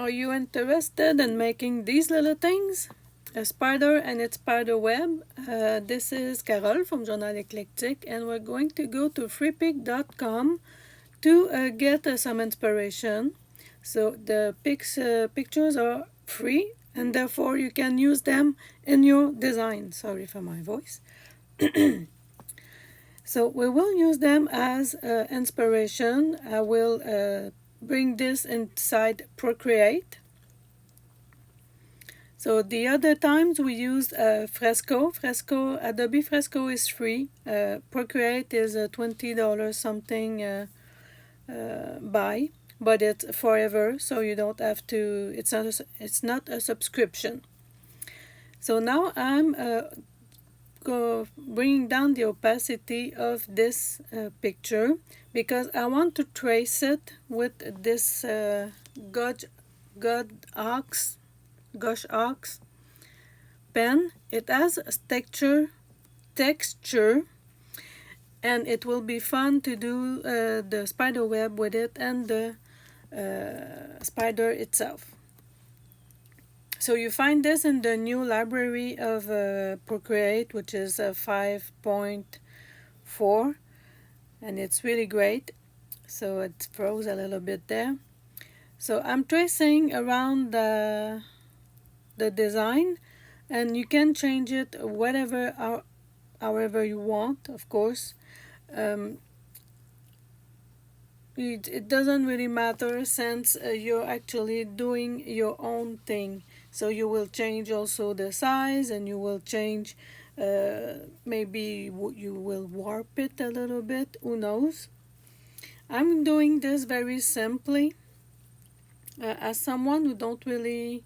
Are you interested in making these little things? A spider and its spider web. This is Carole from Journal Eclectic, and we're going to go to freepik.com to get some inspiration. So the pictures are free, and therefore you can use them in your design. Sorry for my voice. So we will use them as inspiration. I will bring this inside Procreate. So the other times we used Fresco. Adobe Fresco is free. Procreate is a $20 something buy, but it's forever, so you don't have to. It's not a subscription. So now I'm bringing down the opacity of this picture because I want to trace it with this Gosh Ox pen. It has a texture, and it will be fun to do the spider web with it and the spider itself. So you find this in the new library of Procreate, which is 5.4, and it's really great. So it froze a little bit there. So I'm tracing around the design, and you can change it however you want, of course. It doesn't really matter since you're actually doing your own thing. So you will change also the size, and you will change, maybe you will warp it a little bit, who knows. I'm doing this very simply. As someone who don't really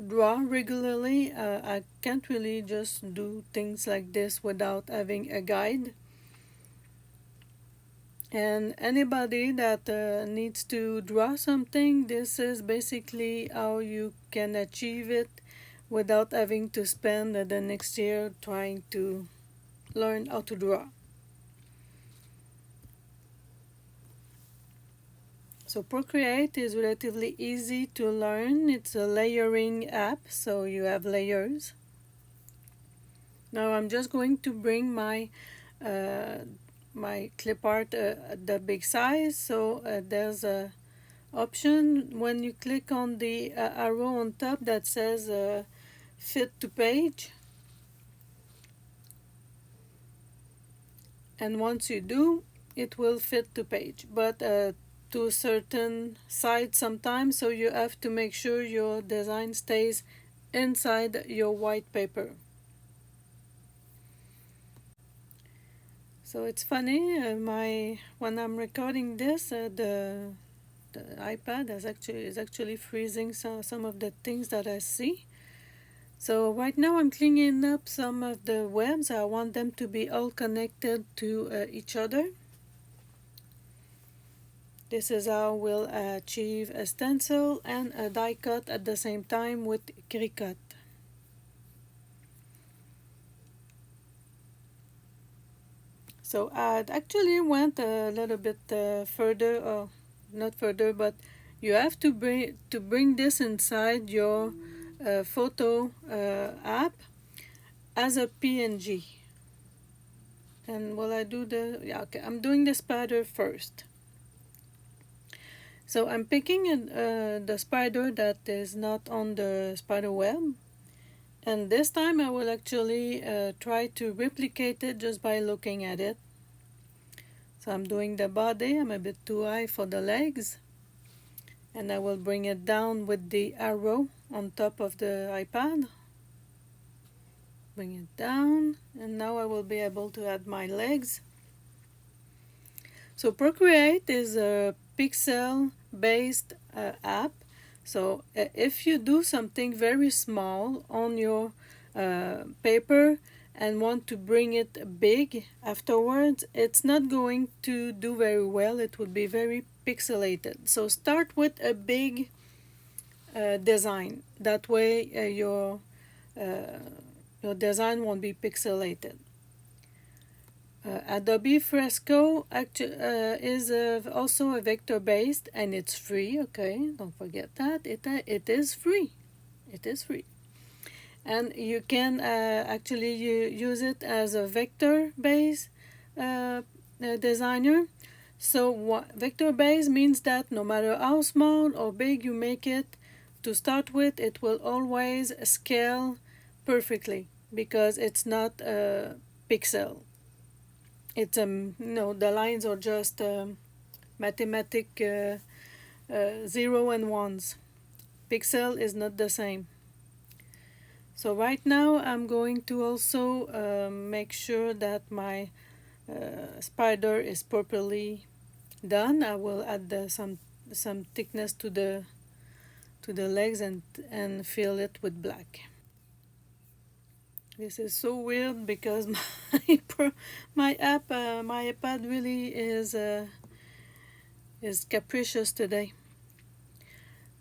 draw regularly, I can't really just do things like this without having a guide. And anybody that needs to draw something, this is basically how you can achieve it without having to spend the next year trying to learn how to draw. So Procreate is relatively easy to learn. It's a layering app, so you have layers. Now I'm just going to bring my clip art the big size. So there's a option when you click on the arrow on top that says fit to page, and once you do, it will fit to page, but to a certain size sometimes, so you have to make sure your design stays inside your white paper. So it's funny, when I'm recording this, the iPad is actually freezing some of the things that I see. So right now I'm cleaning up some of the webs. I want them to be all connected to each other. This is how we'll achieve a stencil and a die cut at the same time with CRICUT. So I actually went a little bit further, not further, but you have to bring this inside your photo app as a PNG. And will I do okay, I'm doing the spider first. So I'm picking the spider that is not on the spider web, and this time I will actually try to replicate it just by looking at it. So I'm doing the body. I'm a bit too high for the legs, and I will bring it down with the arrow on top of the iPad. Bring it down, and now I will be able to add my legs. So Procreate is a pixel based app. So if you do something very small on your paper and want to bring it big afterwards, it's not going to do very well. It would be very pixelated. So start with a big design. That way your design won't be pixelated. Adobe Fresco is also a vector based, and it's free. Okay, don't forget that it is free. It is free, and you can actually use it as a vector based designer. So vector based means that no matter how small or big you make it, to start with, it will always scale perfectly because it's not a pixel. It's the lines are just mathematic zero and ones. Pixel is not the same. So right now I'm going to also make sure that my spider is properly done. I will add some thickness to the legs and fill it with black. This is so weird because my iPad really is capricious today.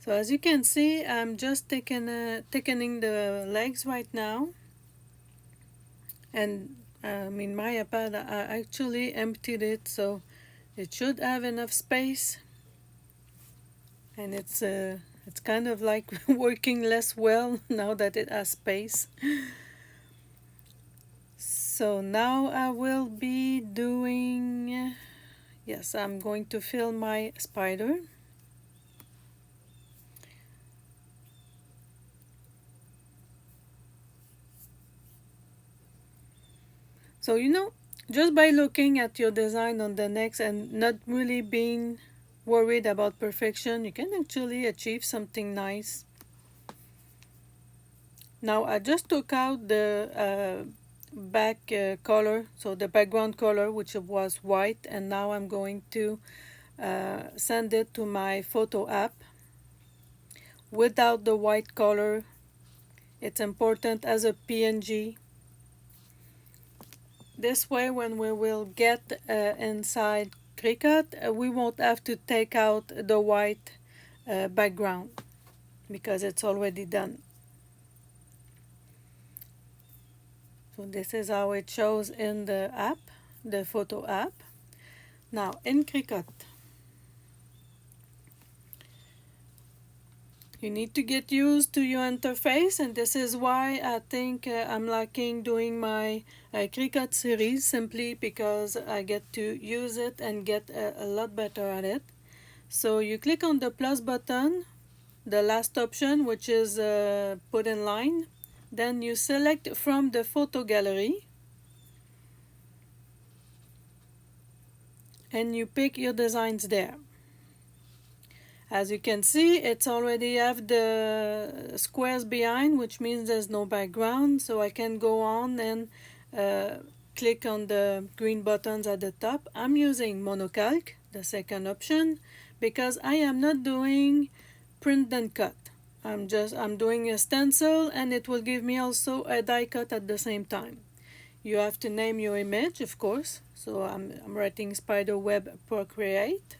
So as you can see, I'm just thickening the legs right now, and my iPad, I actually emptied it, so it should have enough space, and it's kind of like working less well now that it has space. So now I will be doing, yes, I'm going to fill my spider. So just by looking at your design on the next and not really being worried about perfection, you can actually achieve something nice. Now I just took out the back color, so the background color, which was white, and now I'm going to send it to my photo app without the white color. It's important as a PNG. This way, when we will get inside CRICUT, we won't have to take out the white background because it's already done. So this is how it shows in the app, the photo app. Now in CRICUT, you need to get used to your interface, and this is why I think I'm liking doing my CRICUT series, simply because I get to use it and get a lot better at it. So you click on the plus button, the last option, which is put in line. Then you select from the photo gallery and you pick your designs there. As you can see, it's already have the squares behind, which means there's no background. So I can go on and click on the green buttons at the top. I'm using monocalc, the second option, because I am not doing print then cut. I'm doing a stencil, and it will give me also a die cut at the same time. You have to name your image, of course. So I'm writing spiderweb Procreate.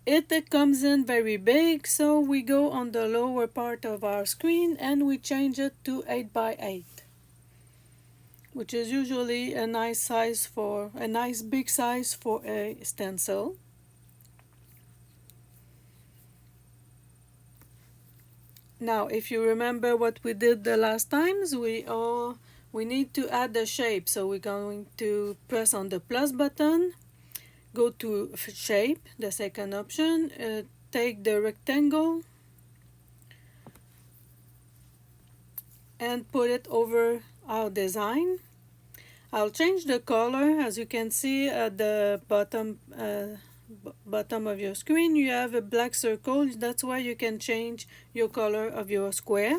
It comes in very big, so we go on the lower part of our screen and we change it to 8 by 8, which is usually a nice big size for a stencil. Now, if you remember what we did the last times, we need to add the shape. So we're going to press on the plus button, go to shape, the second option, take the rectangle and put it over our design. I'll change the color. As you can see at the bottom of your screen, you have a black circle. That's why you can change your color of your square,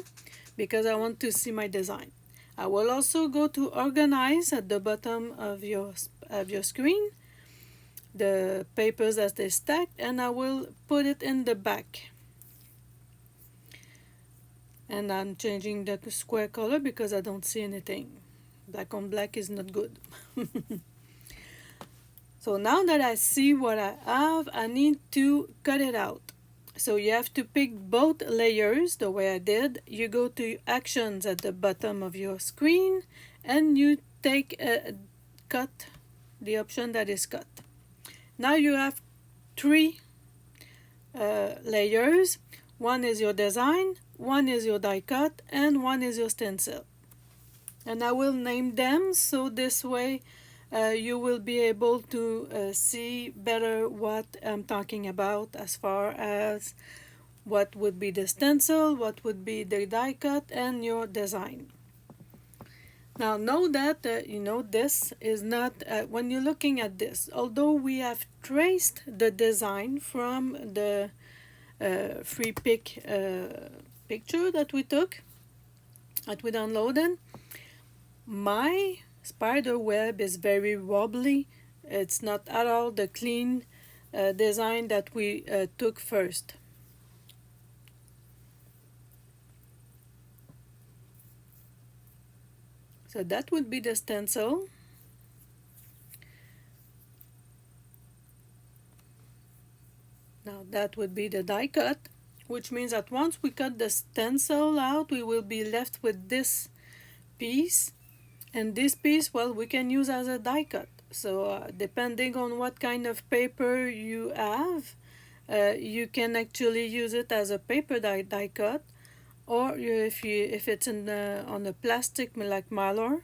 because I want to see my design. I will also go to organize at the bottom of your screen, the papers as they stack, and I will put it in the back. And I'm changing the square color because I don't see anything. Black on black is not good. So now that I see what I have, I need to cut it out. So you have to pick both layers the way I did. You go to actions at the bottom of your screen and you take cut, the option that is cut. Now you have three layers. One is your design, one is your die cut, and one is your stencil. And I will name them so this way you will be able to see better what I'm talking about as far as what would be the stencil, what would be the die cut, and your design. Now know that this is not when you're looking at this, although we have traced the design from the free pick picture that we took, that we downloaded, my spider web is very wobbly. It's not at all the clean design that we took first. So that would be the stencil. Now that would be the die cut, which means that once we cut the stencil out, we will be left with this piece. And this piece, well, we can use as a die cut. So depending on what kind of paper you have, you can actually use it as a paper die cut, or if it's on a plastic like Mylar,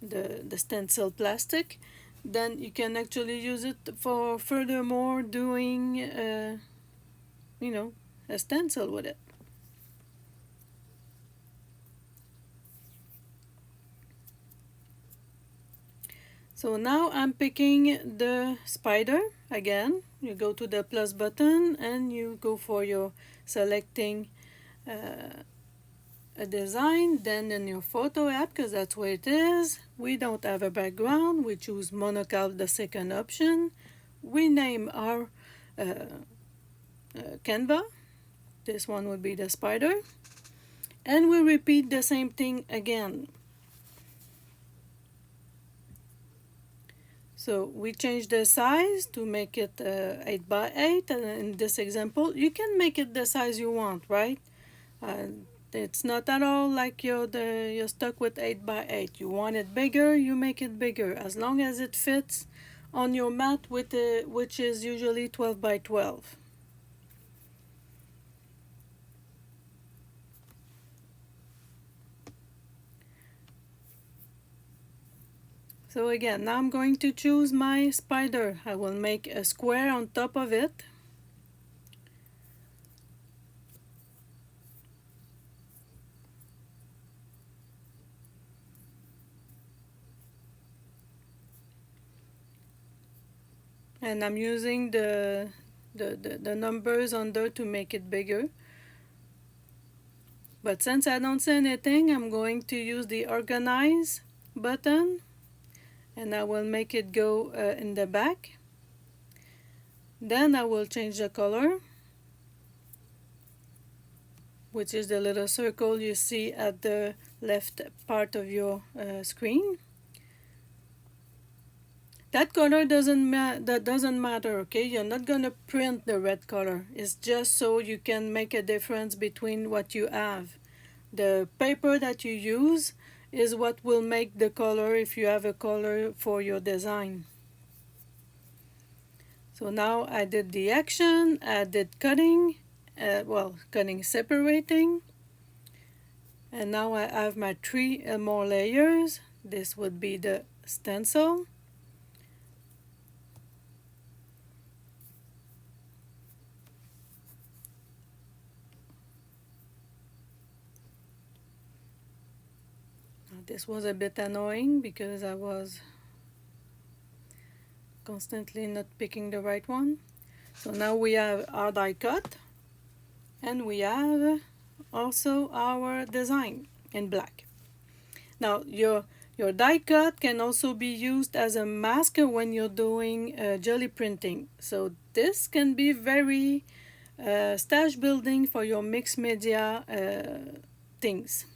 the stencil plastic, then you can actually use it for furthermore doing a stencil with it. So now I'm picking the spider again. You go to the plus button and you go for your selecting a design. Then in your photo app, because that's where it is, we don't have a background. We choose monocal, the second option. We name our canvas. This one would be the spider. And we repeat the same thing again. So we change the size to make it 8 by 8, and in this example you can make it the size you want, right? It's not at all like you're stuck with 8 by 8. You want it bigger, you make it bigger, as long as it fits on your mat which is usually 12 by 12. So again, now I'm going to choose my spider. I will make a square on top of it. And I'm using the numbers under to make it bigger. But since I don't see anything, I'm going to use the organize button. And I will make it go in the back. Then I will change the color, which is the little circle you see at the left part of your screen. That color doesn't matter, okay? You're not gonna print the red color. It's just so you can make a difference between what you have. The paper that you use is what will make the color if you have a color for your design. So now I did the action, I did cutting, cutting, separating, and now I have my 3 more layers. This would be the stencil. This was a bit annoying because I was constantly not picking the right one. So now we have our die cut, and we have also our design in black. Now your die cut can also be used as a mask when you're doing jelly printing. So this can be very stash building for your mixed media things.